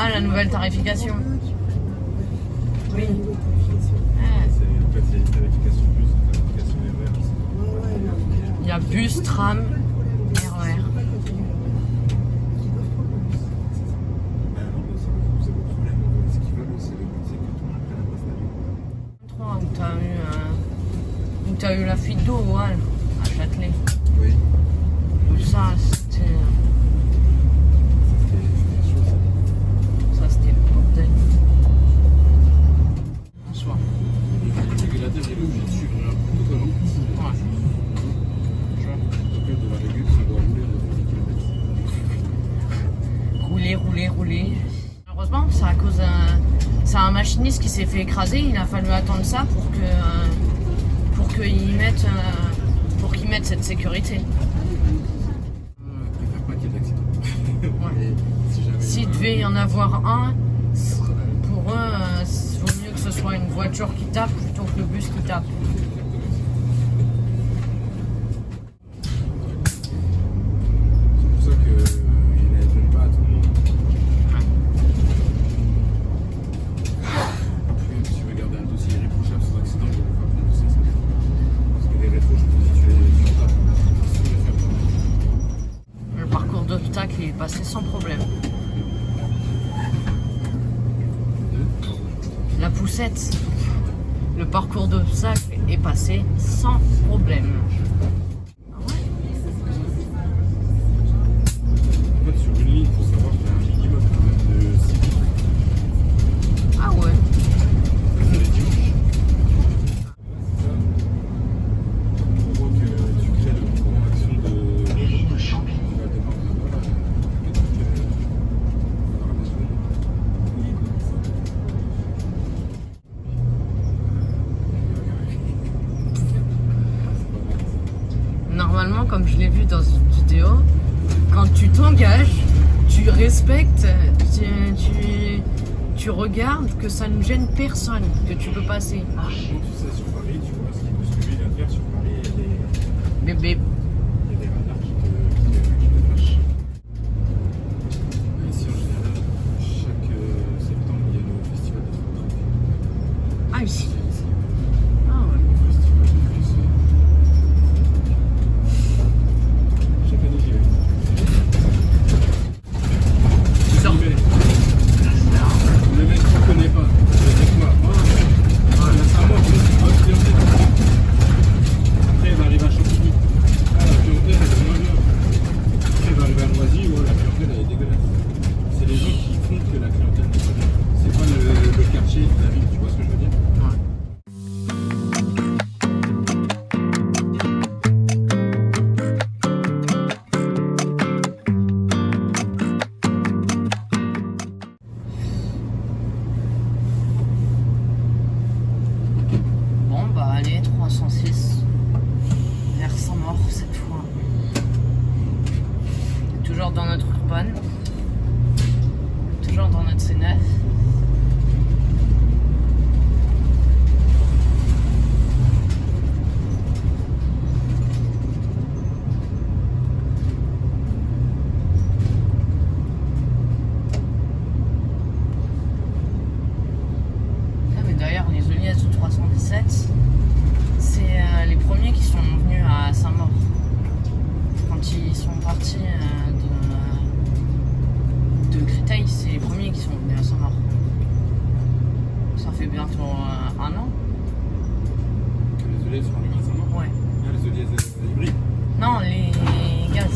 Ah, la nouvelle tarification. Oui. C'est en fait, c'est une tarification plus, une tarification RER. Il y a bus, tram, RER. Ben non, c'est le problème. Ce qu'ils veulent, c'est que tout le monde prenne la place d'avion. Où t'as eu la fuite d'eau, ouais, à Châtelet. Oui. Où ça, c'était le bordel. Bonsoir. Le régulateur, il est obligé de suivre un protocole. Ouais. Le protocole de la régule, ça doit rouler à 20 km. Rouler. Malheureusement, c'est à cause c'est un machiniste qui s'est fait écraser. Il a fallu attendre ça qu'ils mettent cette sécurité. Je préfère pas qu'il y ait d'accident. Ouais. Si jamais S'il devait y en avoir un, pour eux, il vaut mieux que ce soit une voiture qui tape plutôt que le bus qui tape. C'est pour ça qu'il n'aide pas à tout le monde. Après, si tu veux garder un dossier irréprochable sans accident, il ne faut pas prendre de ça. Parce que les rétros, je te dis, tu tapes. Le parcours d'obstacle est passé sans problème. La poussette, le parcours d'obstacle est passé sans problème. En fait, sur une ligne, il faut savoir qu'il y a un minimum quand même de 6 litres. Ah ouais. C'est les dimanches. C'est ça. On voit que tu crées le courant d'action de Champigny. Normalement, comme je l'ai vu dans une vidéo, quand tu t'engages, tu respectes, tu regardes que ça ne gêne personne, que tu peux passer. Quand tu sais, sur Paris, tu vois ce que lui vient de faire sur Paris, il y a Bébé. des radars qui te flashent. Ici, en général, chaque septembre, il y a le festival de Train. Ah, ici. C'est ici. Ah ouais. Le festival de bus. Chaque année, j'y vais. Sors. J'y vais. Le mec ne connaît pas. Avec moi. C'est à moi qui me pas clientèle. Après, il va arriver à Champigny. Ah, la clientèle, elle est moins bien. Après, il va arriver à Noisy. Ouais, la clientèle, elle est dégueulasse. C'est les gens qui font que la clientèle n'est pas bien. C'est pas le quartier, la ville, tu vois ce que je veux dire? Ouais. Bon bah allez, 306 vers Saint-Maur cette fois. Toujours dans notre urbaine, toujours dans notre C9. Ah, mais d'ailleurs, les Oliès de 317, c'est les premiers qui sont venus à Saint-Maur. Quand ils sont partis de Créteil, c'est les premiers qui sont venus à Saint-Maur. Ça fait bientôt un an. Que les Oliès sont arrivés à Saint-Maur? Ouais. Ah, les Oliès hybrides. Non, les gaz.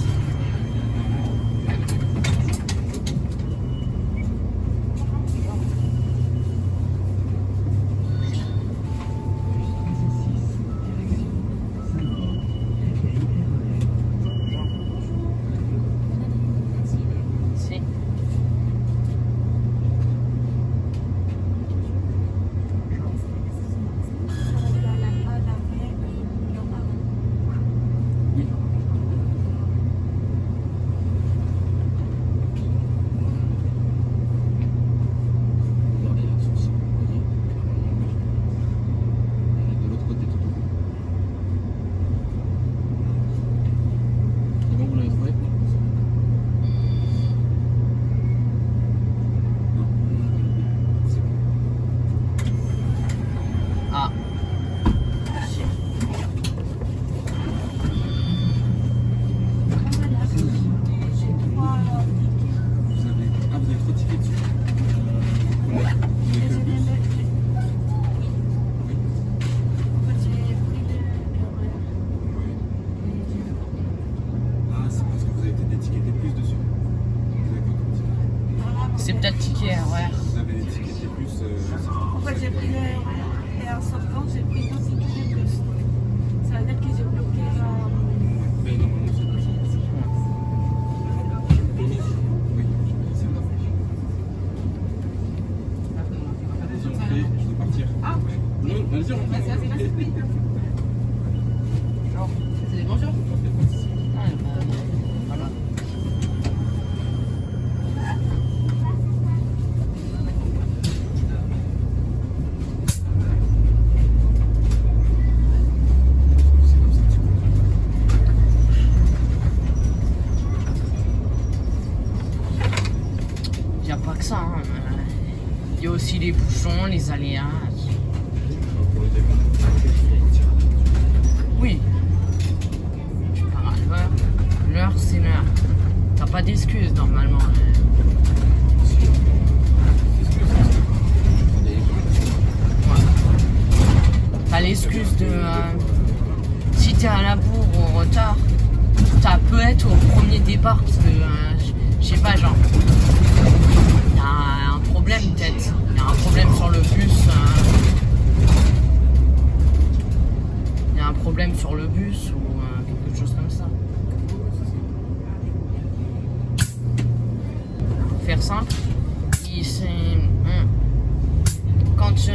Si. C'est peut-être ticket RER. Vous avez les tickets des bus. En fait, j'ai pris le RER et en sortant, j'ai pris 2 tickets de bus. Ça veut dire que j'ai bloqué la. Mais normalement, c'est comme ça. Oui, c'est là. Vas-y, on fait, je dois partir. Ah, Non, vas-y, on fait. c'est des bonjours. Ouais, bah, voilà. Il n'y a pas que ça. Hein. Il y a aussi les bouchons, les aléas. Pour le départ, je dois partir. Oui. Tu pars à l'heure. L'heure, c'est l'heure. T'as pas d'excuses normalement. Ouais. T'as l'excuse de. Si t'es à la bourre ou en retard, ça peut être au premier départ parce que. Je sais pas, genre. Il y a un problème peut-être. Il y a un problème sur le bus. Il y a un problème sur le bus ou quelque chose comme ça. Pour faire simple, quand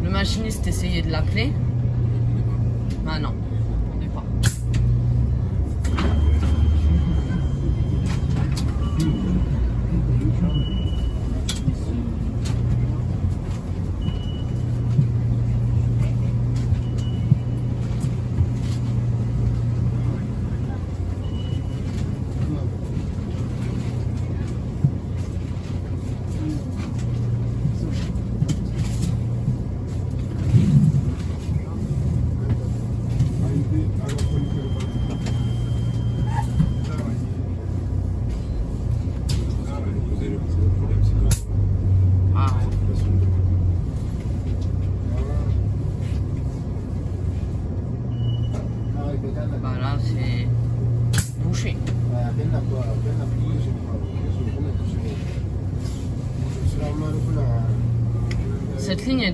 le machiniste essayait de l'appeler, bah non, on n'est pas. Ah, bah là c'est bouché. Cette ligne, elle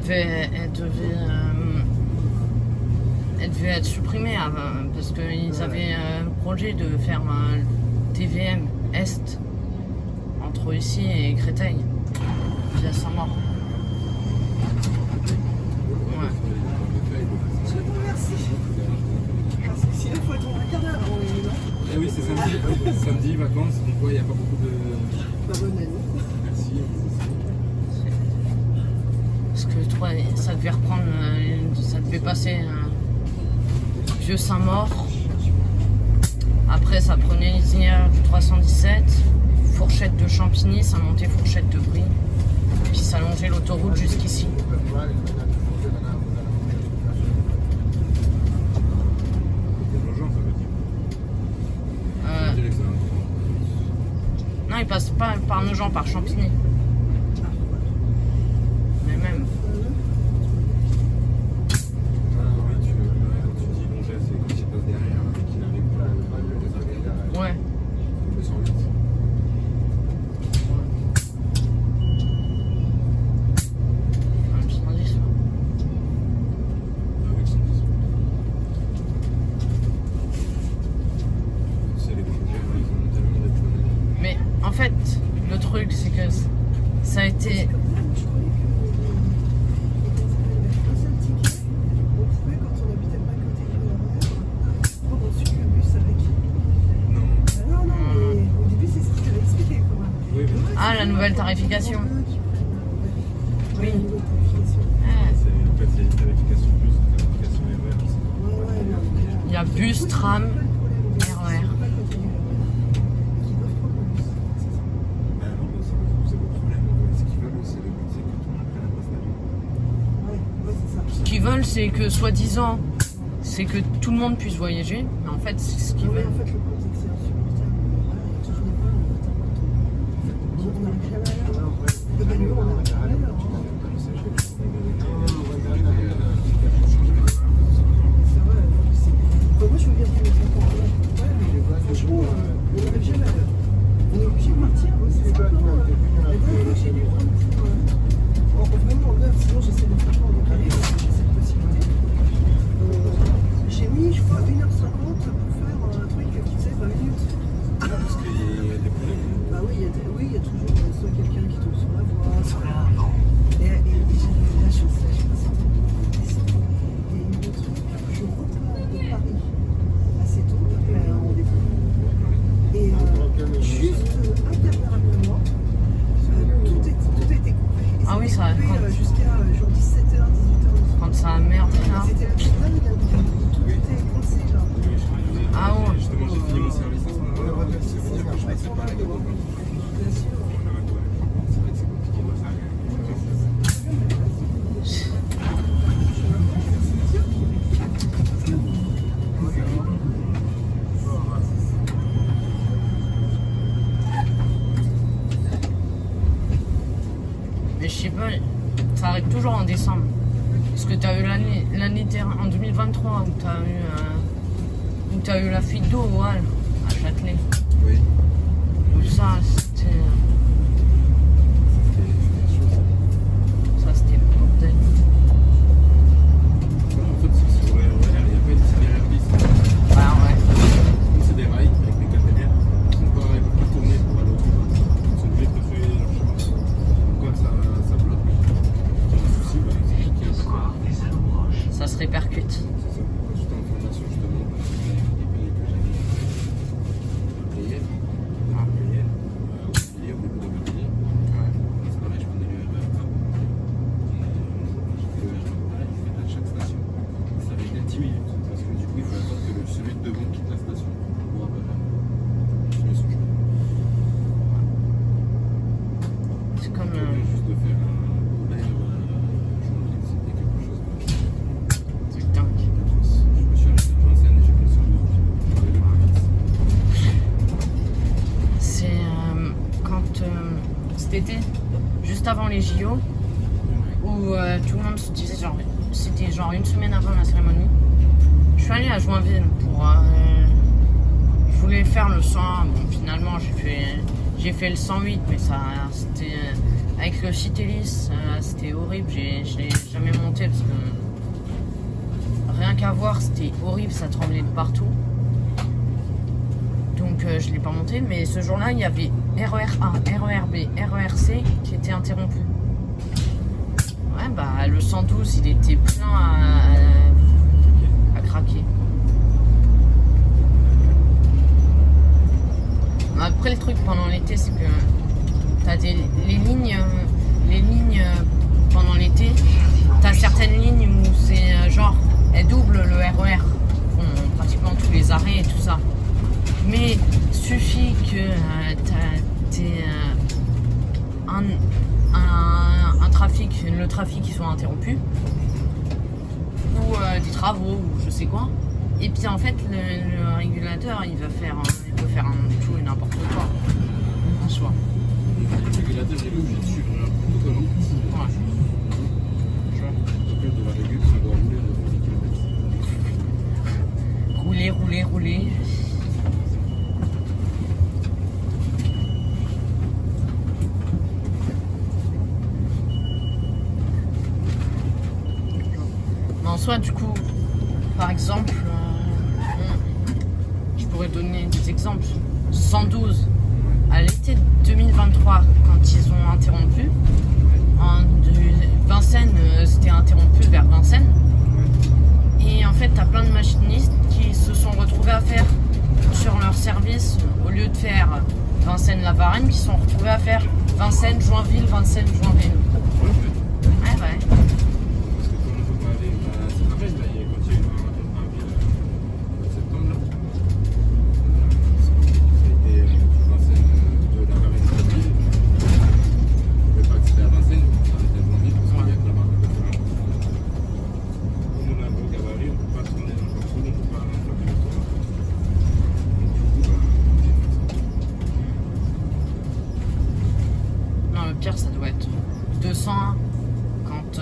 devait être supprimée parce qu'ils avaient un projet de faire un TVM Est entre ici et Créteil, via Saint-Maur. Ouais. Je vous remercie. Parce que sinon, il faut attendre un quart d'heure avant les là. Eh oui, c'est samedi. Samedi, vacances, donc ouais, il n'y a pas beaucoup de. Bah, bonne année. Merci. Parce que toi, ça devait reprendre, ça devait passer Vieux Saint-Maur. Après, ça prenait l'itinéraire du 317, Fourchette de Champigny, ça montait Fourchette de Brie. Puis ça longeait l'autoroute jusqu'ici. C'est urgent, ça veut dire. Je dirais que ça va. Non, il passe pas par Nogent, par Champigny. Mais même. Oui, tu dis bon, c'est quand il passe derrière, qu'il arrive pas à Ouais. le 108. Un 110. Avec 110. C'est les projets, ils ont tellement des projets. Mais en fait, le truc, c'est que ça a été. Un seul ticket, on pouvait, quand on habitait pas à côté du RER, prendre ensuite le bus avec. Non. Non, mais au début, c'est ce que je t'avais expliqué quand même. Oui, mais Ah, la nouvelle tarification. Oui. Ah, c'est en fait, c'est une tarification plus, une tarification RER. il y a bus, tram, RER. Ben non, mais c'est le problème. Ce qu'ils veulent, c'est le but, c'est que tout le monde prenne la place d'avion. Ce qu'ils veulent, c'est que, soi-disant, c'est que tout le monde puisse voyager. Mais en fait, c'est ce qu'ils Oui, veulent. en fait, le problème, c'est que c'est insupportable. Voilà, toujours pas on n'arrive jamais à l'heure. De bonne heure, on n'arrive jamais à l'heure. C'est vrai, enfin, moi, je veux bien prendre les transports. Ouais, mais franchement, on n'arrive jamais à l'heure. On est obligé de partir. j'ai les prendre pour vraiment en neuf, sinon j'essaie de faire en décalé, parce que j'ai cette possibilité. J'ai mis, je crois, 1h50 pour faire un truc qui faisait 20 minutes. Parce qu'il y a des problèmes. Bah oui, il y a toujours soit quelqu'un qui tombe sur la voie, soit... Et j'ai eu la chance, je sais pas si et le truc, je repars de Paris assez tôt, après un rendez-vous. Et juste un quart d'heure après moi, tout a été coupé. Et Ah oui, ça coupé raconte. jusqu'à genre 17h, 18h. Quand ça a merdé là. C'était la putain de tout était coincé là. Ah ouais. Justement, j'ai fini mon service en ce moment. C'est fini, après, je passais pas la Bien sûr. C'est vrai que c'est compliqué de ça. Mais je sais pas, ça arrive toujours en décembre. Parce que t'as eu l'année dernière, en 2023, où t'as eu la fuite d'eau au Hall, à Châtelet. Oui. Où ça, c'était le bordel. En fait, c'est sur les RER, il n'y a pas d'itinéraire bis. Bah ouais. Donc, c'est des rails avec des caténaires. Ils ne peuvent pas tourner pour aller au bout. Ils sont obligés de construire leur chemin. Donc, quand ça bloque, il y a un souci, bah, c'est qui est un peu. Ça se répercute. C'est ça. Quand j'étais en formation, justement, des pays que j'avais payés. Au début de Montpellier. C'est pareil, je prenais le RER A. Et j'ai fait le RER A, il fait à chaque station. Ça avait été 10 minutes. Parce que du coup, il faut attendre que celui de devant quitte la station pour continuer son chemin. C'est comme. Juste de faire un horaire journalier, c'était quelque chose de C'est dingue. atroce. Je me suis arrêté à Vincennes et j'ai pris le 112. Je vais aller plus vite. C'est quand cet été, juste avant les JO, où tout le monde se disait genre, c'était genre une semaine avant la cérémonie. Je suis allée à Joinville pour. Je voulais faire le 100. Bon, finalement, j'ai fait le 108, mais ça, c'était avec le Citélis, c'était horrible. Je l'ai jamais monté parce que rien qu'à voir, c'était horrible, ça tremblait de partout. Donc je l'ai pas monté, mais ce jour-là, il y avait RER A, RER B, RER C qui étaient interrompus. Ouais, bah le 112, il était plein à craquer. Après, le truc pendant l'été, c'est que t'as les lignes pendant l'été, t'as certaines lignes où c'est genre, elles doublent le RER, font pratiquement tous les arrêts et tout ça. Mais suffit que le trafic qui soit interrompu, ou des travaux, ou je sais quoi. Et puis en fait, le régulateur, il peut faire un tout et n'importe quoi en soi. Le régulateur est obligé de suivre un protocole. Ouais. Le protocole de la régule, ça doit rouler à 20 km. Rouler. Mais en soi, du coup, par exemple, je pourrais donner des exemples. 112, à l'été 2023, quand ils ont interrompu, Vincennes, c'était interrompu vers Vincennes. Et en fait, t'as plein de machinistes qui se sont retrouvés à faire sur leur service, au lieu de faire Vincennes-la-Varenne, qui sont retrouvés à faire Vincennes-Joinville, Vincennes-Joinville. Ouais. Parce que quand on ne peut pas aller, c'est pareil, là, il y a quand il y a eu un ville au mois de septembre, là. Ça a été Vincennes de la Varenne de Joinville. On ne pouvait pas accéder à Vincennes, on s'arrêtait à Joinville parce qu'il y a que là-bas qu'on peut faire. Comme on a un gros gabarit, on ne peut pas tourner dans le parcours, on ne peut pas faire du tour. Donc du coup, Non, le pire, ça doit être 201 quand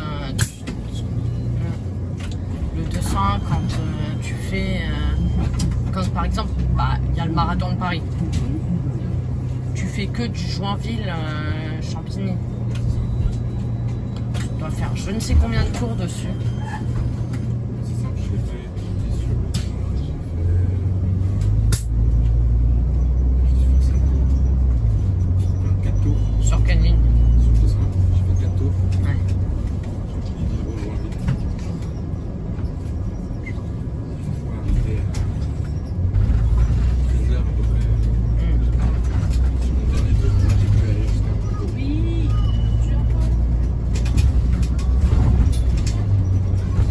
le 201 quand tu fais quand par exemple il y a le marathon de Paris. tu fais que du Joinville, Champigny. Tu dois faire je ne sais combien de tours dessus. C'est simple, je l'ai fait. J'ai fait 4 tours. Sur quelle ligne? Sur 200. J'ai fait 4 tours. Ouais. J'ai dit bon, loin vite. Une fois arrivé à 13h à peu près. Sur mon dernier tour, moi j'ai pu aller jusqu'à Bordeaux.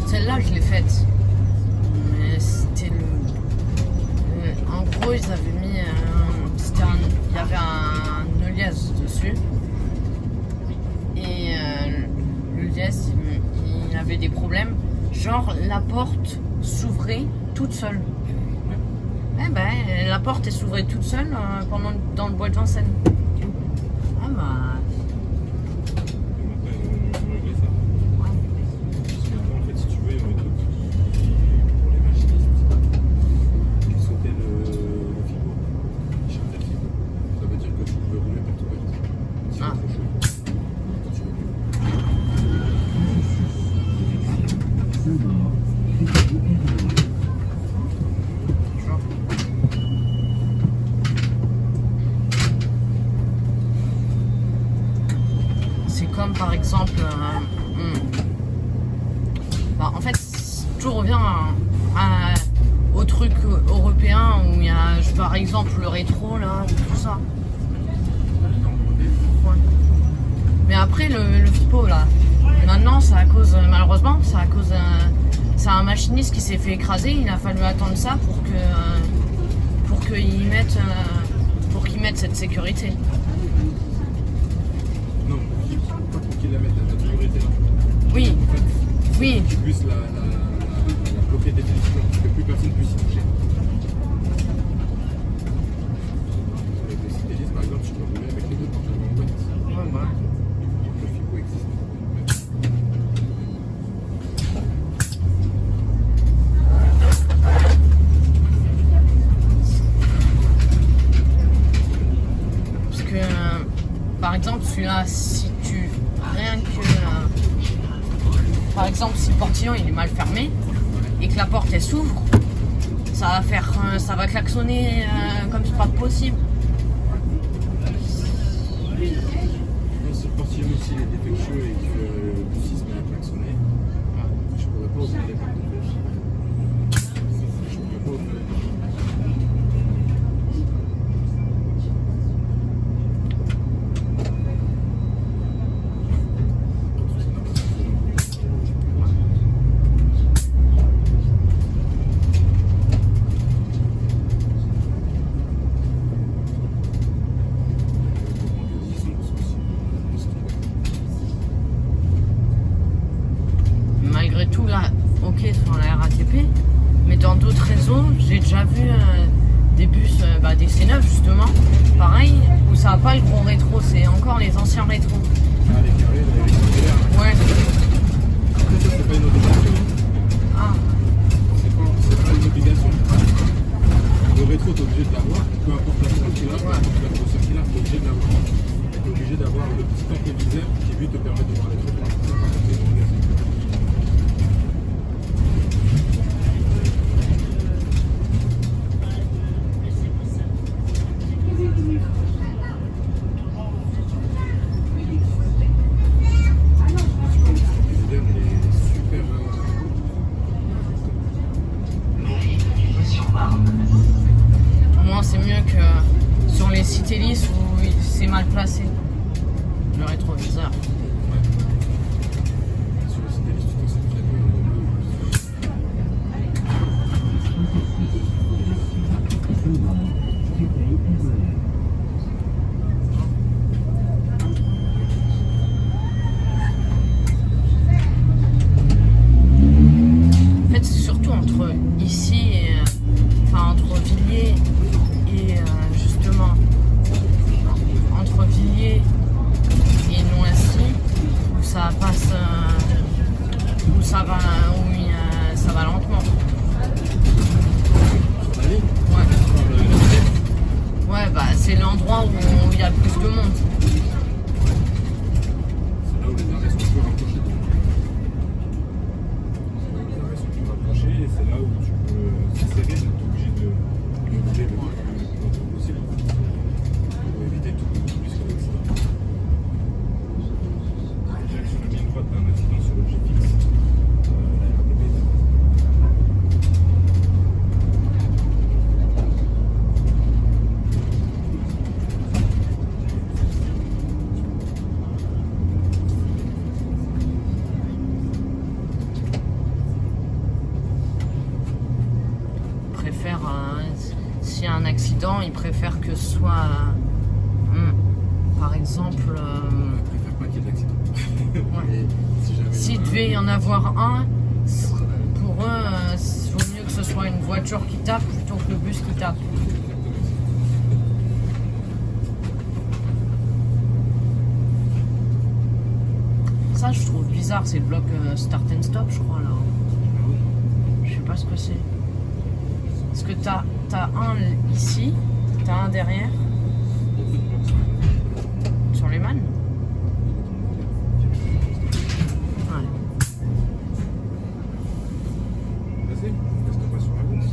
Celle-là, je l'ai faite. Mais c'était en gros, ils avaient mis. Il y avait un Elias dessus. Et le Elias, il avait des problèmes. Genre, la porte s'ouvrait toute seule. Eh ben, la porte elle s'ouvrait toute seule dans le bois de Vincennes. Ah bah. Et maintenant, ils ont réglé ça. Parce qu'avant, en fait, si tu veux, il y aurait d'autres pour les machinistes qui sautaient le fibre. Ils chantaient le fibre. Ça veut dire que tu pouvais rouler partout ouverte. Si Ah. trop chaud. Quand tu veux plus. C'est comme par exemple. En fait, tout revient au truc européen où il y a, par exemple, le rétro, là, tout ça. Ouais. Mais après, le FIPO, là, maintenant, c'est à cause, malheureusement, c'est un machiniste qui s'est fait écraser. Il a fallu attendre ça pour qu'ils mettent cette sécurité. Non, pas pour qu'ils la mettent, la sécurité là. Oui, En fait, oui. tu puisses la bloquer définitivement, que plus personne puisse y toucher. Avec les cyclistes, par exemple, tu peux rouler avec les deux pantalons en boîte. Ouais, voilà. Le FIPO existe. Parce que, par exemple, celui-là, si tu. Rien que. Par exemple, si le portillon il est mal fermé et que la porte elle s'ouvre, ça va klaxonner comme c'est pas possible. Non, si le portillon aussi est défectueux et que le bus il se met à klaxonner, je pourrais pas ouvrir les portes. Je pourrais pas ouvrir les portes. Malgré tout, là, ok, sur la RATP, mais dans d'autres réseaux, j'ai déjà vu des bus, des C9 justement, pareil, où ça n'a pas le gros rétro, c'est encore les anciens rétros. Ah, les carrés, les rectangulaires. Ouais. Après, ça, c'est pas une obligation. Ah, C'est pas une obligation. Le rétro, t'es obligé de l'avoir, peu importe la forme qu'il a, peu importe la grosseur qu'il a, t'es obligé de l'avoir. T'es obligé d'avoir le petit antéviseur qui lui te permet de voir les trottoirs. Ça, par contre, c'est une obligation. L'antéviseur, il est super. au moins c'est mieux que sur les Citélis où c'est mal placé, le rétroviseur. Sur le site des tu t'en sais très peu. En fait, c'est surtout entre ici et. Entre Villiers et justement. Entre Villiers et Noisy, où ça passe. Où ça va. Ça va lentement. Sur la ligne, Ouais. sur le Ouais, c'est l'endroit où il y accident, ils préfèrent que ce soit, par exemple, Je préfère pas qu'il y ait d'accident. Mais si jamais s'il il y en a devait y en avoir un, pour eux, il vaut mieux que ce soit une voiture qui tape plutôt que le bus qui tape. Ça, je trouve bizarre, c'est le bloc Start and Stop, je crois, là. Je sais pas ce que c'est. Parce que t'as un ici, t'as un derrière, sur les mannes. Ouais. Vas-y, reste pas sur la route.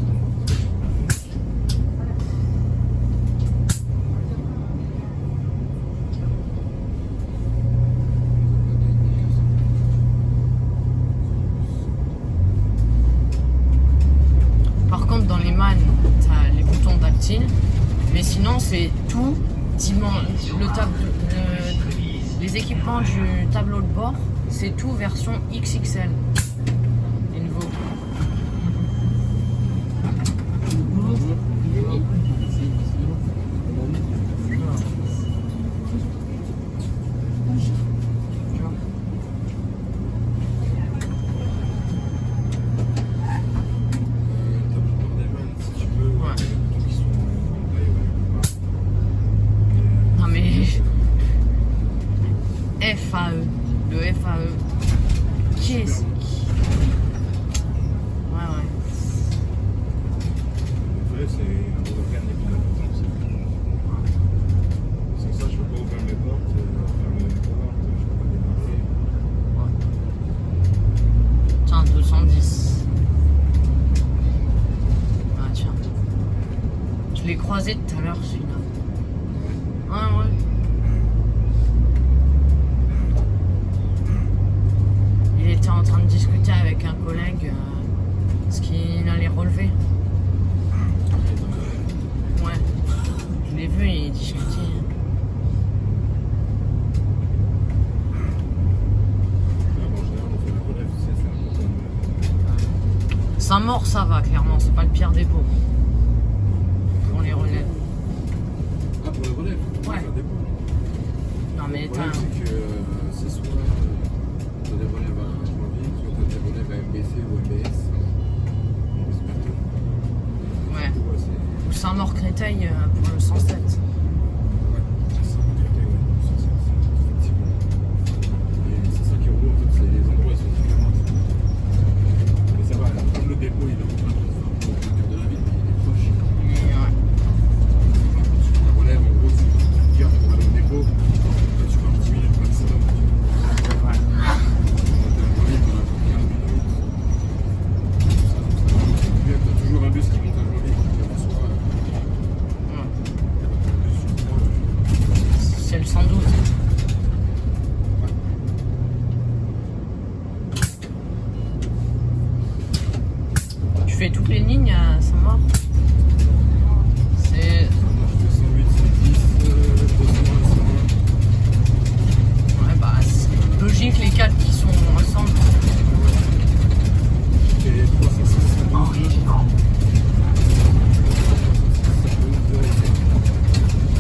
Par contre, dans les mannes, t'as les boutons tactiles, mais sinon, c'est tout. Les équipements du tableau de bord, c'est tout version XXL. Les nouveaux. Non mais FAE, le FAE, qu'est-ce ouais. En fait, c'est un organe les plus importants. Sans ça, je peux pas ouvrir mes portes, fermer mes portes, je peux pas démarrer. Tiens, 210. Ah tiens. Je l'ai croisé tout à l'heure celui-là. Ouais. Il était en train de discuter avec un collègue ce qu'il allait relever. Ouais. Je l'ai vu, il discutait. En général, on fait la relève, tu sais, c'est important. Saint-Maur, ça va, clairement, c'est pas le pire dépôt. Pour les relèves. Ah, pour les relèves? Ouais. Ça dépend. Non mais Le problème, c'est que c'est soit t'as des relèves à Joinville, soit t'as des relèves à MBC ou MBS. ouais. Ouais, c'est... Ou Saint-Maur-Créteil pour le 107. Ouais, c'est ça, effectivement. Et c'est ça qui est relou, en fait, c'est les endroits, ils sont différents. Mais ça va, comme le dépôt, il est en plein transport au cœur de la ville, il est proche. Ouais. Sur la relève, en gros, c'est une gare pour aller au dépôt. Là, tu pars 10 minutes maximum. Ouais. T'as toujours un bus qui monte à Joinville, qui en soit. C'est le 112. Tu fais toutes les lignes à Saint-Maur? C'est... 208, 110, 201, 101. Ouais bah c'est logique les 4 qui sont ensemble. Et 306, 112.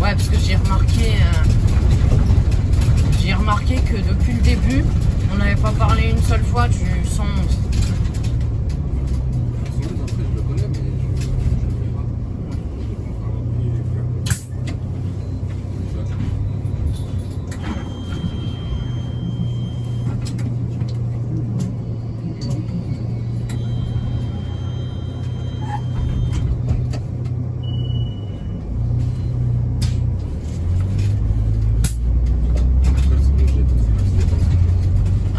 Ouais parce que j'ai remarqué que depuis le début on n'avait pas parlé une seule fois du 111. Après, je le connais, mais je ne le pas. Je le comprends pas. Il est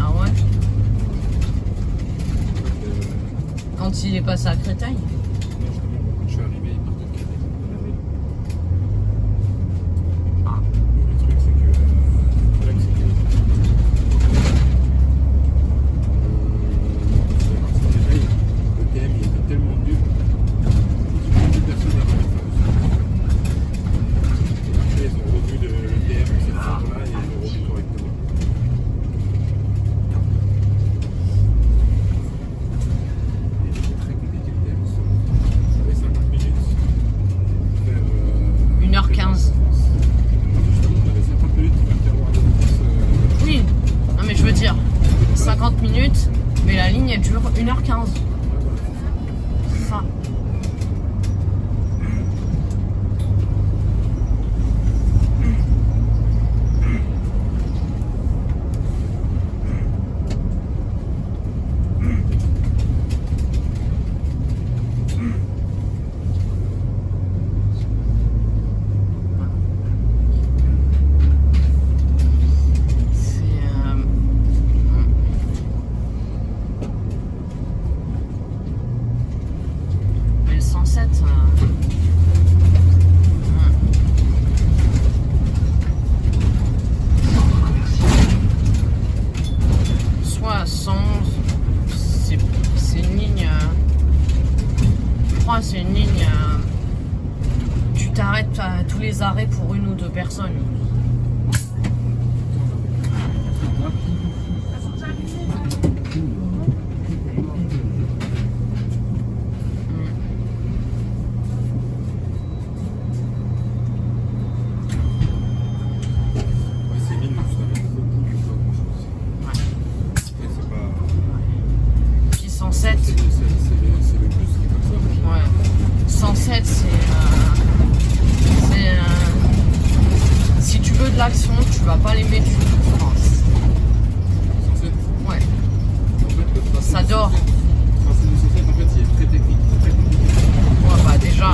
Ah ouais? Quand il est passé à Créteil? Non, justement, quand je suis arrivé, il partait de Créteil. Ah. Le truc, c'est que. Le problème, c'est que. Créteil, le TM, il était tellement nul. Ils ont plus personne à remettre et après, ils ont revu le TM de cette façon-là et ils l'ont revu correctement. Et il était très compliqué le TM. Mais la ligne elle dure 1h15. C'est ça. Mais le 107, soit 111, c'est une ligne. Je crois que c'est une ligne. Tu t'arrêtes à tous les arrêts pour une ou deux personnes. Ouais, c'est mine, mais ça avec beaucoup, pas grand chose. Ouais. Et c'est pas. Puis 107. C'est le plus qui est comme ça. Ouais. 107, si tu veux de l'action, tu vas pas l'aimer du tout, je pense. 107. Ouais. En fait, le tracé Ça du dort. 107, le tracé du 107, en fait, il est très technique, très compliqué. Ouais, bah déjà.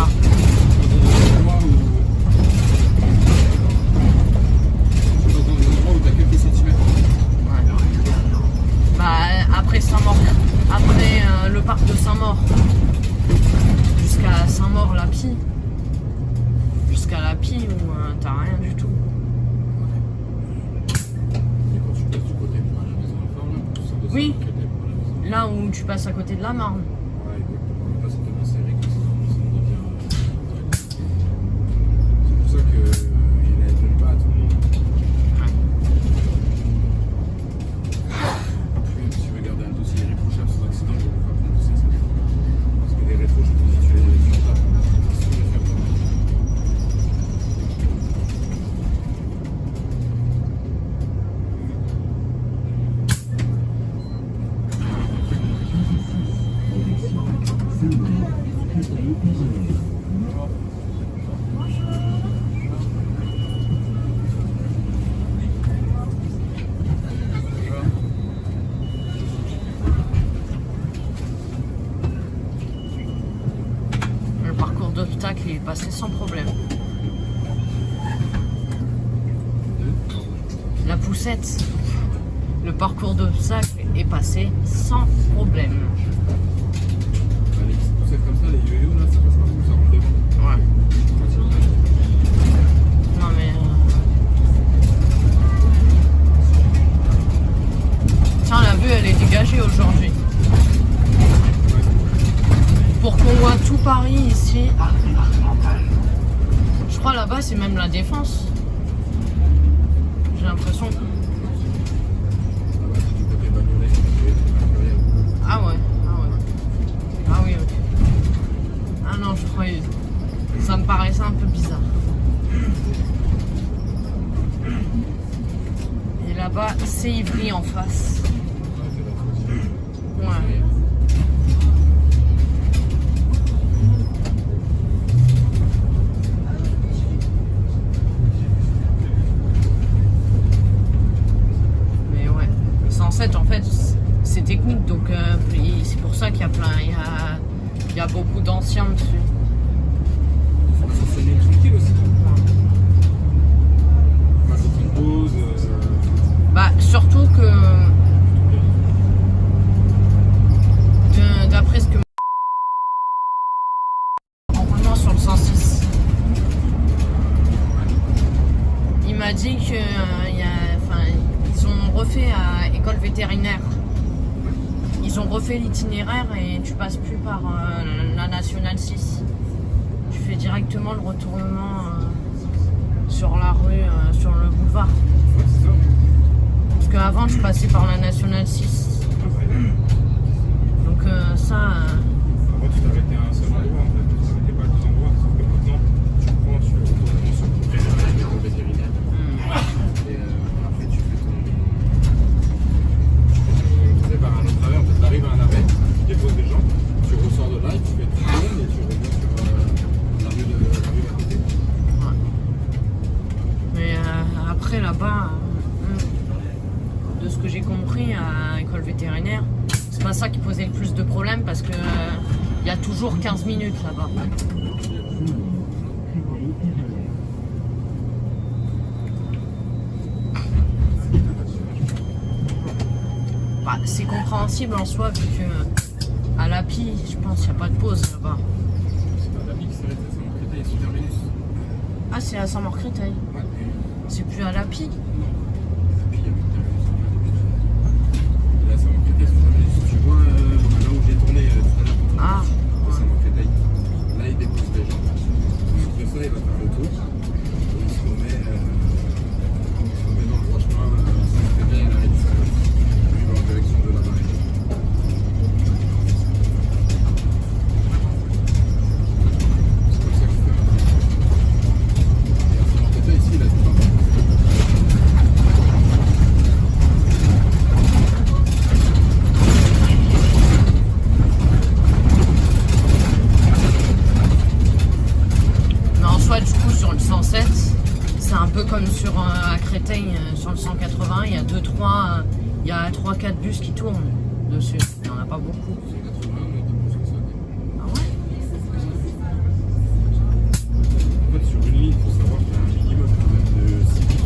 Dans un endroit où t'as quelques centimètres. Ouais. Bah après Saint-Maur. Après le parc de Saint-Maur. Jusqu'à Saint-Maur, la Pie. Jusqu'à la Pie où t'as rien du tout. Et quand tu passes du côté pour aller à la maison Alfort, là, tu sors de Oui. ça, côté pour aller à la maison. Là où tu passes à côté de la Marne. Ouais, exactement. Là, c'est tellement serré que ça devient. C'est pour ça que il ne répond pas à tout le monde. Après, si tu veux garder un dossier irréprochable sans accident, il ne faut pas prendre de 500 000. Parce que les rétros, je te dis, tu les tapes. Si tu les fais pas. Le parcours d'obstacle il est passé sans problème. La poussette. Le parcours d'obstacle est passé sans problème. Les petites poussettes comme ça, les yo-yo, là, ça passe partout, ça rentre devant. Ouais. Quand il y en a. Non mais. Tiens, la vue elle est dégagée aujourd'hui. Pour qu'on voit tout Paris ici. Je crois là-bas c'est même la Défense. J'ai l'impression. Ah ouais, c'est du côté Bagnolet, c'est Ah ouais, ah ouais. Ah oui, ok. Ah non, je croyais. Ça me paraissait un peu bizarre. Et là-bas, c'est Ivry en face. Ouais. Mais ouais. 107 en fait, c'est technique donc c'est pour ça qu'il y a plein. Il y a beaucoup d'anciens dessus. Ça sonne tranquille aussi. Pas de pause. Bah surtout que d'après ce que enroulement sur le 106, il m'a dit que ils ont refait à école vétérinaire. Ils ont refait l'itinéraire et tu passes plus par la nationale 6. Tu fais directement le retournement sur la rue, sur le boulevard. Ouais, c'est ça. Parce qu'avant, tu passais par la nationale 6. Donc ça... Avant, tu t'arrêtais à un seul endroit, en fait. Tu t'arrêtais pas à deux endroits. Sauf que maintenant, tu prends, tu fais le retournement sur le vétérinaire. Et après, tu fais ton départ à un autre travers. En fait, là, j'ai compris à l'école vétérinaire, c'est pas ça qui posait le plus de problèmes parce que il y a toujours 15 minutes là-bas. Bah, c'est compréhensible en soi vu que à l'API, je pense qu'il n'y a pas de pause là-bas. C'est pas la pique, c'est resté sans Créteil et Superminus. Ah, c'est à Saint-Maur-Créteil. Ouais. C'est plus à l'API. Non. Et puis il y a plus de Terminus. Et là, c'est en Créteil, Superminus. Tu vois là où j'ai tourné tout à l'heure. Ah, C'est en Créteil. Là, il dépose les gens. Ensuite de ça, il va faire le tour. Et il se remet dans le droit chemin. Saint-Créteil et l'arrêt du Salon. Lui, il va en direction de la marée. C'est comme ça qu'il fait. Et à Saint-Créteil, ici, il a tout le temps. mais en soi, du coup, sur le 107, c'est un peu comme sur à Créteil, sur le 180, il y a 2-3, il y a 3-4 bus qui tournent dessus. Il n'y en a pas beaucoup. C'est 80, mais t'as plus que ça. Ah ouais? En fait, sur une ligne, il faut savoir qu'il y a un minimum quand même de 6 bus.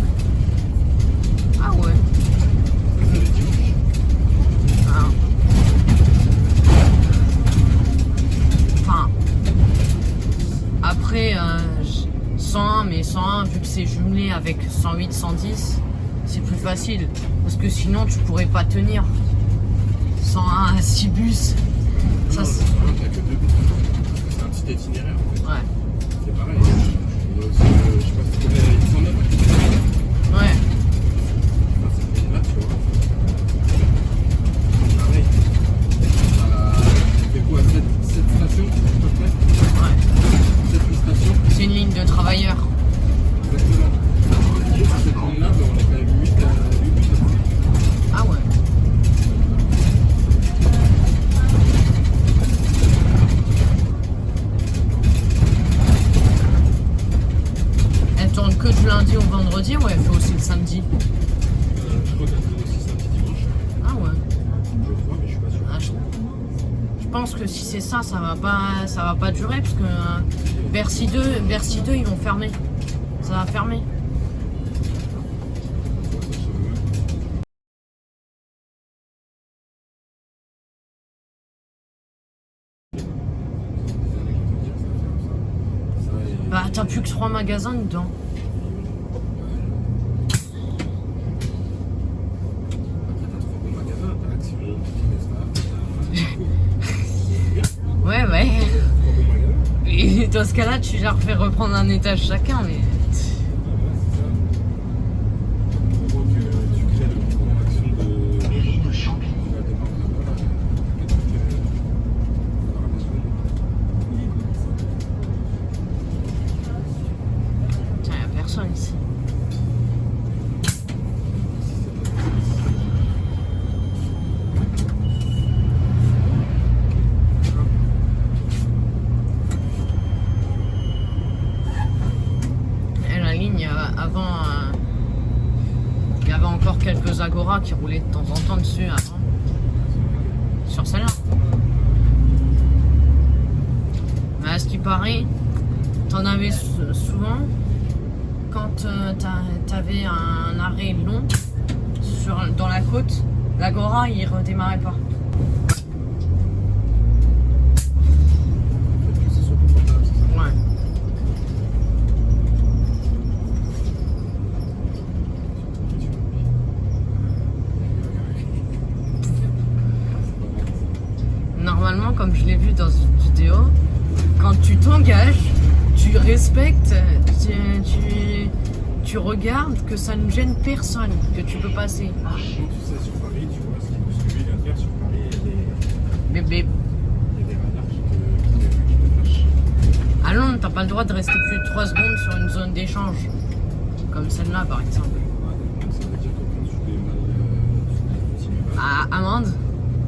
Ah ouais. Ça, c'est les dimanches. Ah. Enfin, après 101, mais 101, vu que c'est jumelé avec 108, 110, c'est plus facile. Parce que sinon, tu pourrais pas tenir 101 à 6 bus. Ça, Non, c'est... sur un, t'as que 2 bus. C'est un petit itinéraire en fait. Ouais. C'est pareil. Il y a aussi, je sais pas si tu connais la 109. Ouais. Enfin, cette ligne-là, tu vois. Pareil. Ça fait quoi 7 stations à peu près Ouais. 7 stations. C'est une ligne de travailleurs. Exactement. Et sur cette ligne-là, ben, on est quand même 8 bus. Ah ouais. Elle tourne que du lundi au vendredi ou elle fait aussi le samedi? Je crois qu'elle fait aussi samedi dimanche. Ah ouais. Je crois, mais je suis pas sûr. Ah, je pense que si c'est ça, ça va pas durer parce que Bercy 2, ils vont fermer. Ça va fermer. Bah t'as plus que 3 magasins dedans. Ouais, ouais. Et dans ce cas-là, tu leur fais reprendre un étage chacun, mais. Tiens, y'a personne ici. Et la ligne, avant, il y avait encore quelques Agora qui roulaient de temps en temps dessus avant. Sur celle-là. Mais à ce qui paraît, t'en avais souvent quand t'avais un arrêt long dans la côte, l'Agora il redémarrait pas. Ouais. Normalement, comme je l'ai vu dans une vidéo, quand tu t'engages, tu respectes, tu regardes que ça ne gêne personne, que tu peux passer. Quand tu sais, sur Paris, tu vois ce que lui vient de faire sur Paris, il y a Mais des radars qui te flashent. à Londres, t'as pas le droit de rester plus de 3 secondes sur une zone d'échange. Comme celle-là, par exemple. Donc ça veut dire que quand tu fais mal, À Amande,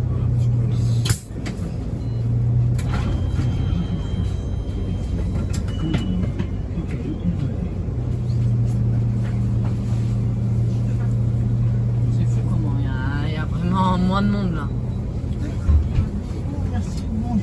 voilà, tu peux la c'est fou comment il y a moins de monde là. Merci, bonjour.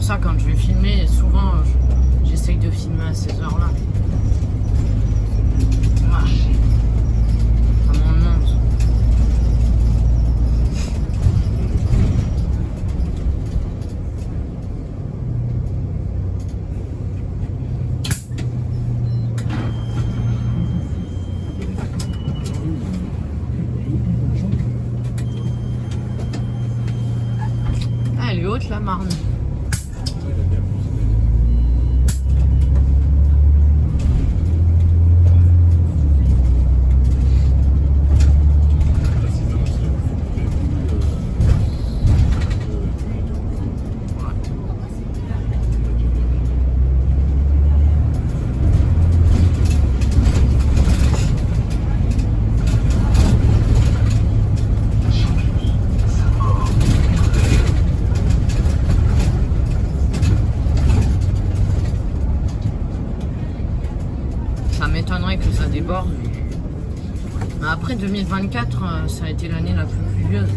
Ça, quand je vais filmer, souvent j'essaye de filmer à ces heures-là. Voilà. Ça m'en monte. Ah, elle est haute la Marne. Que ça déborde. Mais après 2024, ça a été l'année la plus pluvieuse.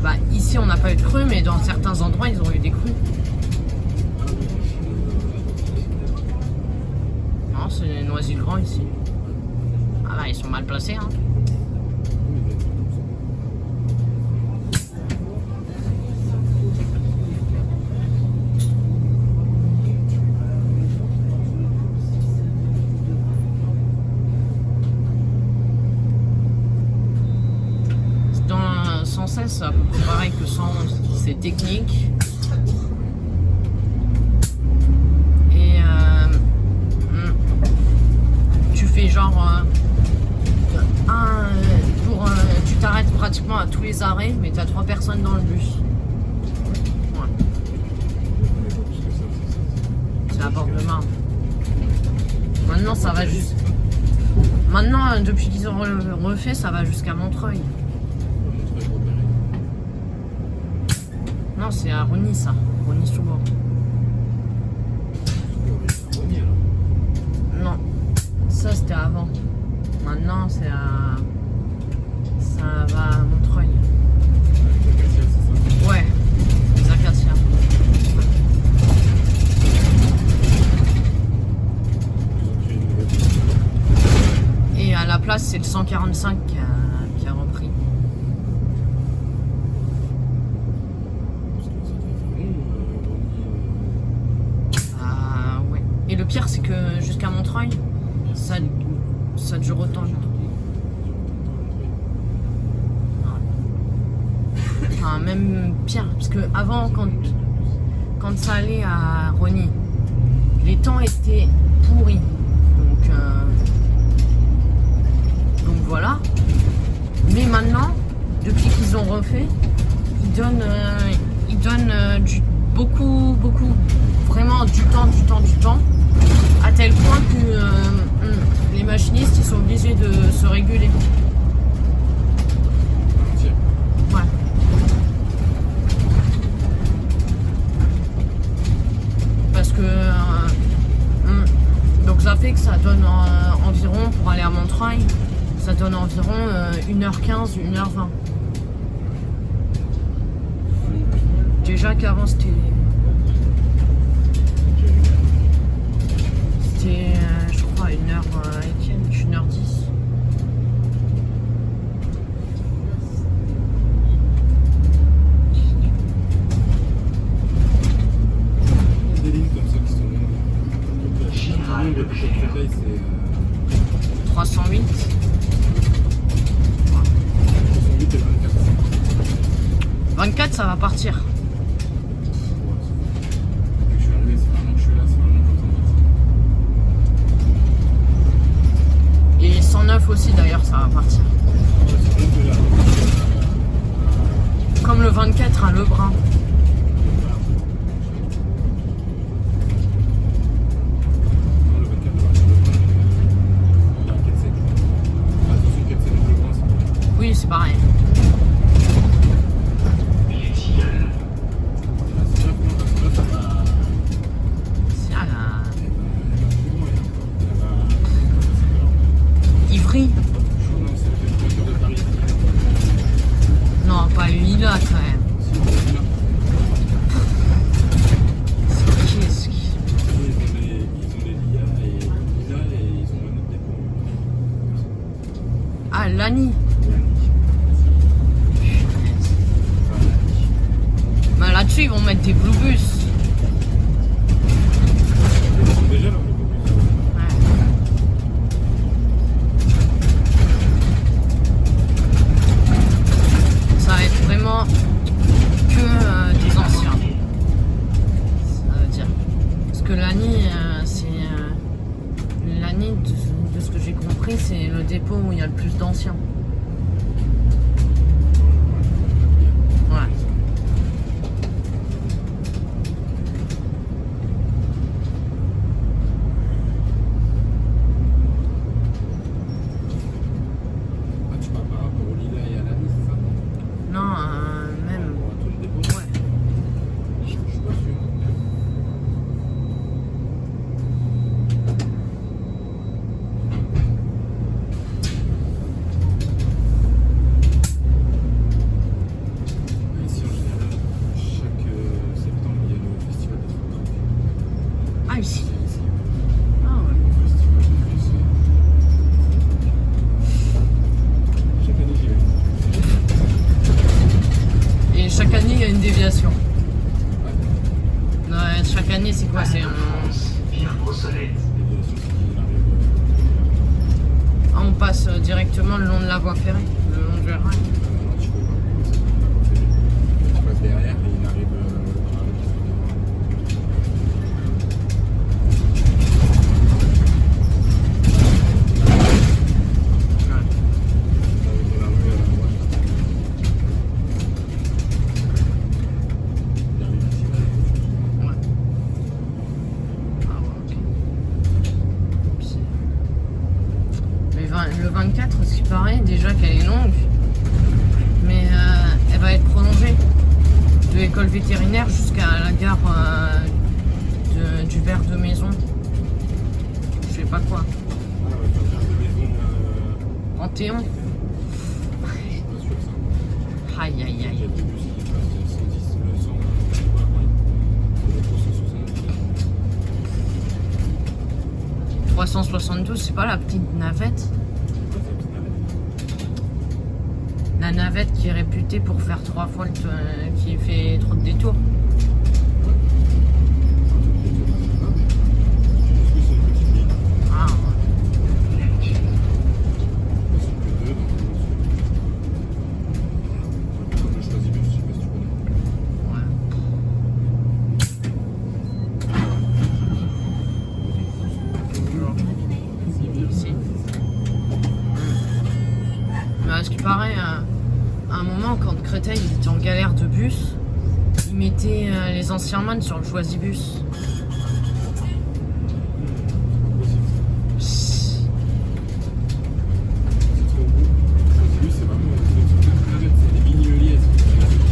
Bah, ici on n'a pas eu de crue, mais dans certains endroits ils ont eu des crues. Non, c'est Noisy-le-Grand ici. Ah bah ils sont mal placés hein. C'est à peu près pareil que 111, c'est technique. Et tu fais genre tu t'arrêtes pratiquement à tous les arrêts, mais tu as 3 personnes dans le bus. Ouais. C'est la porte de Marne. Maintenant ça va juste. Maintenant depuis qu'ils ont refait, ça va jusqu'à Montreuil. Non, c'est à Rony ça, Rony-sous-Bois. Non, ça c'était avant. Maintenant c'est à... ça va à Montreuil. Ouais, les Acacias. Et à la place c'est le 145 qui a repris. Et le pire, c'est que jusqu'à Montreuil, ça dure autant. Enfin, même pire, parce que avant, quand ça allait à Rony, les temps étaient pourris. Donc voilà. Mais maintenant, depuis qu'ils ont refait, ils donnent beaucoup, vraiment du temps. À tel point que les machinistes ils sont obligés de se réguler. Ouais. Parce que donc ça fait que ça donne environ, pour aller à Montreuil, ça donne environ 1h15, 1h20. Déjà qu'avant c'était je crois 1h10. 24, ça va partir. Depuis que je suis arrivé, c'est vraiment que je suis là, c'est vraiment comme ça. Et 109 aussi, d'ailleurs, ça va partir. Ouais, c'est bon que là. Comme le 24 à Lebrun. Non, le 24 va partir de Lebrun. Il y a un 4-7. Attention, 4-7 de Lebrun, c'est bon. Oui, c'est pareil. C'est à la Ivry. Non, pas Huila quand même. Qu'est-ce qui... Ah, Lani. Bah là-dessus, ils vont mettre des blue bus. Ouais. Ça va être vraiment que des anciens. Ça veut dire. Parce que Lani, c'est. Lani, de ce que j'ai compris, c'est le dépôt où il y a le plus d'anciens. Ouais. Tu parles par rapport au Lila et à la Nice, c'est ça? Non, même. Pour tout le dépôt? Ouais. Je suis pas sûr. Ici, en général, chaque septembre, il y a le festival des trucs. Ah, ici. C'est ici. Ah ouais. Le festival de bus. Chaque année, j'y vais. Et chaque année, il y a une déviation. Ouais. Ouais, chaque année, c'est quoi? C'est Les déviations, c'est qu'il arrive. on passe directement le long de la voie ferrée, le long du rail. Non, tu peux pas. Tu passes derrière et il arrive dans la rue. Il arrive dans la rue à la droite. Il arrive ici. Ouais. Ah ouais, ok. Mais le 24, ce qui paraît, déjà qu'elle est longue, mais elle va être prolongée de l'école vétérinaire jusqu'à la gare du verre de maison. Je sais pas quoi. Ah ouais, quand tu de maison, Panthéon. je suis pas sûr que ça. Aïe aïe Il y a aïe. des bus qui passent 110, 100, le 372. 372, c'est pas la petite navette? La navette qui est réputée pour faire 3 fois qui fait trop de détours. Ah, ouais. Si. Mais à ce qui paraît, à un moment, quand Créteil il était en galère de bus, ils mettaient les anciens mannes sur le Choisibus.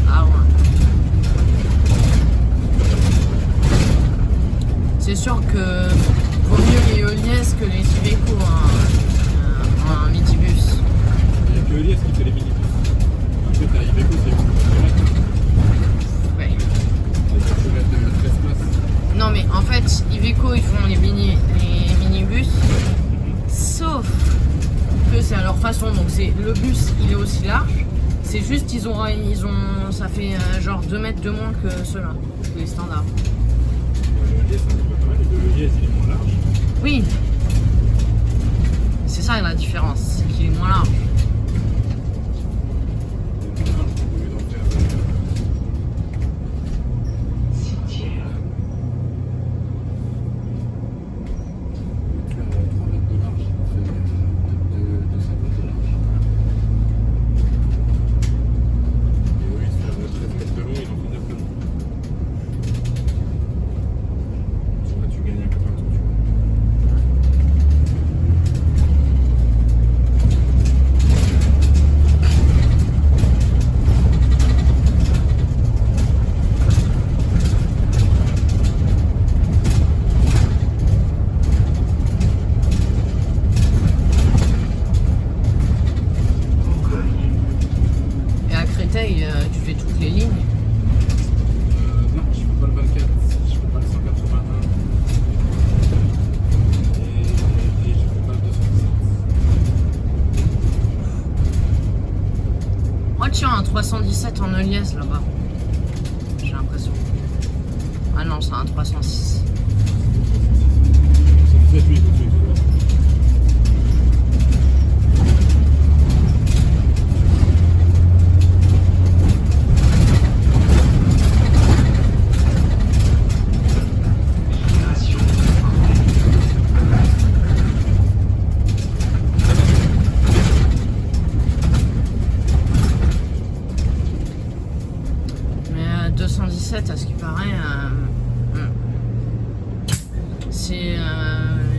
Ah ouais. C'est sûr que vaut mieux les Eoliès que les Iveco en midibus. Il n'y a que Elias qui fait les minibus. Après, t'as Iveco, c'est Ouais. 13 places. Non mais en fait, Iveco ils font les minibus, sauf que c'est à leur façon. Donc c'est le bus, il est aussi large. C'est juste ils ont ça fait genre 2 mètres de moins que ceux-là, les standards. Le Elias, c'est un peu pareil. Le Elias, il est moins large. Oui. C'est ça la différence, c'est qu'il est moins large. Il est moins large, au lieu d'en faire 317 en Eliès là-bas. J'ai l'impression. Ah non, c'est un 306. Ça fait 7 tout de suite. Mais 217, à ce qui paraît, c'est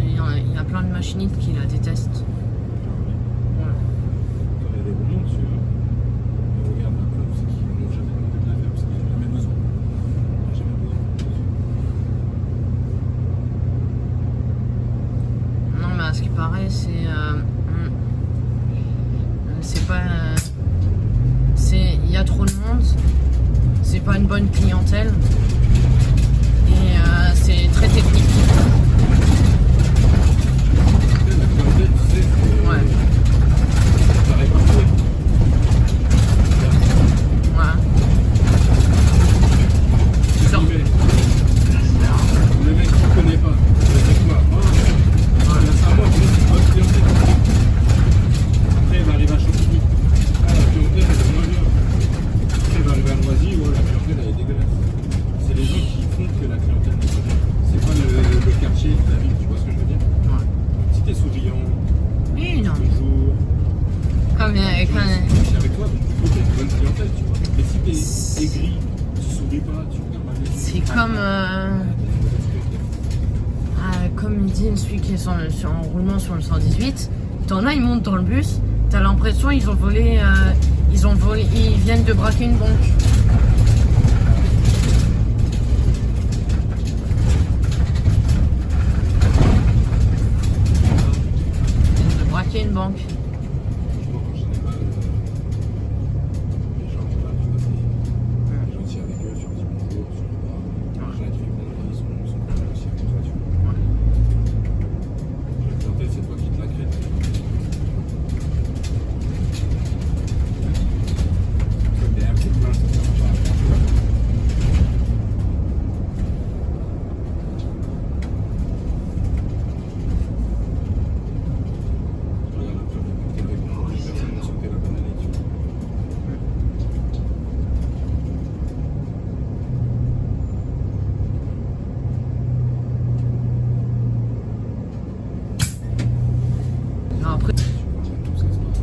il y a plein de machinistes qui la détestent. Voilà. Il y a des bons noms dessus. Mais regarde, c'est qu'ils n'ont jamais demandé de la faire parce qu'ils n'ont jamais besoin. Ils n'ont jamais besoin. Non, mais à ce qui paraît, c'est pas. Il y a trop de monde, c'est pas une bonne clientèle et c'est très technique. La clientèle, tu sais, c'est. Ouais. Ça paraît parfait. Ouais. C'est arrivé. Le mec qui ne connaît pas, avec moi, il y a 5 mois, c'est bonne clientèle. Après, il va arriver à Champigny. Ah, la clientèle, elle est moins bien. Après, il va arriver à Noisy, ouais, la clientèle, elle est dégueulasse. C'est les gens qui font que la clientèle n'est pas bien. C'est pas le quartier de la ville, tu vois ce que je veux dire? Ouais. Si t'es souriant, Oui, non. bonjour, Comme je suis avec toi, donc du coup, t'as une bonne clientèle, tu vois. Mais si t'es aigri, tu souris pas, tu regardes mal les yeux. c'est comme il dit celui qui est en roulement sur le 118, t'en as, ils montent dans le bus, t'as l'impression ils viennent de braquer une banque. Ils viennent de braquer une banque. Franchement, en général, les gens qui là, tu vois, t'es gentil avec eux, tu leur dis bonjour, tu leur parles. Les gens qui font bon, ils sont cool aussi avec toi, tu vois. La clientèle, c'est toi qui te la crée. Comme derrière, c'est plein, ça sert pas à rien. Regarde, après, t'es avec moi, les personnes ont sauté la bonne année, tu vois. Alors après, Tu vois, tout ça, c'est pas.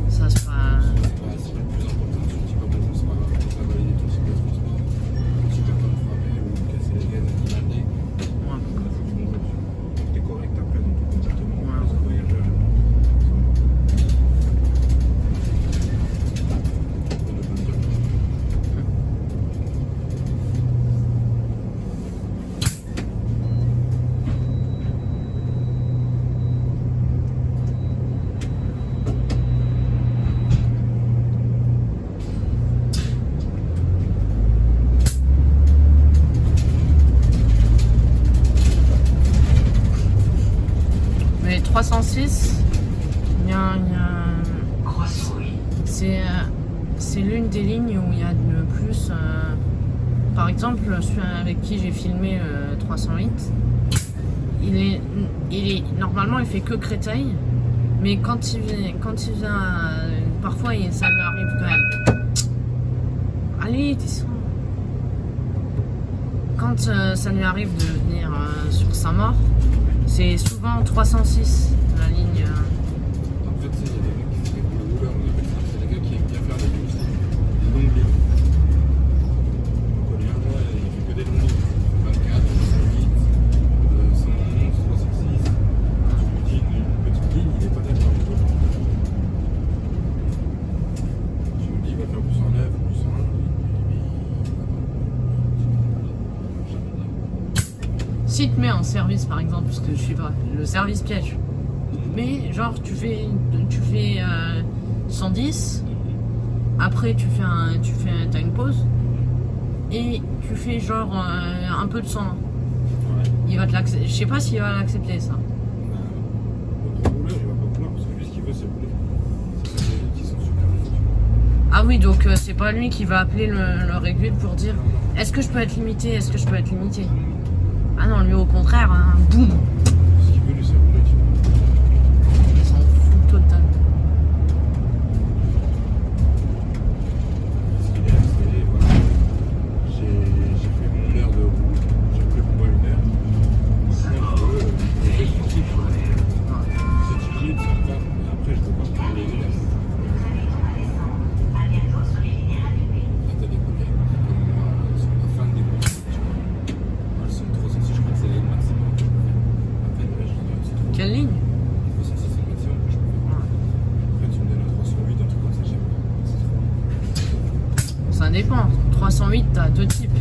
ça se passe. C'est pas le plus important. Si tu dis pas bonjour, c'est pas grave. Tu vas valider ton cycle de transport. Si tu vas pas me frapper ou me casser les gaines à l'année, Ouais. tu dis bonjour. Tu es correct après dans ton comportement Ouais. as un voyageur. On ne peut pas dire. Mais 306, c'est l'une des lignes où il y a le plus. Par exemple, celui avec qui j'ai filmé le 308, normalement il fait que Créteil, mais quand il vient, parfois ça lui arrive quand même. Allez, descends. Quand ça lui arrive de venir sur Saint-Maur, c'est souvent 306, la ligne. Après, tu sais, il y a des mecs qui font des rouleurs, on appelle ça. C'est des gars qui aiment bien faire des bus, des longues lignes. Donc, au lien, là, il fait que des longues lignes. 24, 108, 111, 306. Tu lui dis une petite ligne, il n'est pas d'accord. Tu lui dis, il va faire plus 109, plus 101, mais Si tu mets en service par exemple, parce que je sais pas, le service piège, mais genre tu fais 110, après t'as une pause et tu fais genre un peu de 100. ouais. Il va te l'accepter. Je sais pas s'il va l'accepter ça. Notre rouleur, il va pas vouloir parce que lui, ce qu'il veut, c'est rouler. C'est des lignes qui sont super longues. Ah oui, donc c'est pas lui qui va appeler le régule pour dire est-ce que je peux être limité, est-ce que je peux être limité. Ah non, lui au contraire, hein, boum, Ce qu'il veut, lui, c'est rouler, tu vois. il s'en fout total. Ce qu'il aime, c'est, voilà, j'ai fait mon heure de route, j'ai pris pour moi une heure. Sinon, je veux tranquille, tu vois. C'est timide, ça va, mais après, je peux pas prendre les heures. Là, t'as des collègues comme moi, sur la fin des mois, tu vois. Moi, le son 306, je crois que c'est le maximum que je peux faire. Après, le reste, c'est trop. Quelle ligne? 306, c'est le maximum que je peux faire. Après, tu me donnes un 308, un truc comme ça, j'aime pas. C'est trop. Ça dépend. 308, t'as deux types.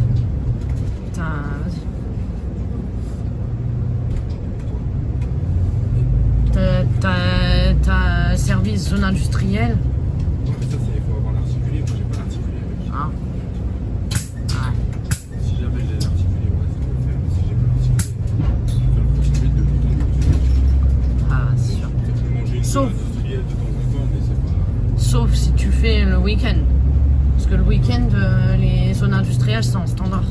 Vas-y. T'as service zone industrielle. Ouais, mais ça, il faut avoir l'articulé. Moi, j'ai pas l'articulé avec. Ah. Ouais. Si jamais j'ai l'articulé, ouais, ça peut le faire. Mais si j'ai pas l'articulé, je vais faire le 308 de bout en bout. Ah, c'est sûr. Ça peut manger une Sauf- zone industrielle de temps en temps, mais c'est pas. Sauf si tu fais le week-end. Parce que le week-end, les zones industrielles, c'est en standard.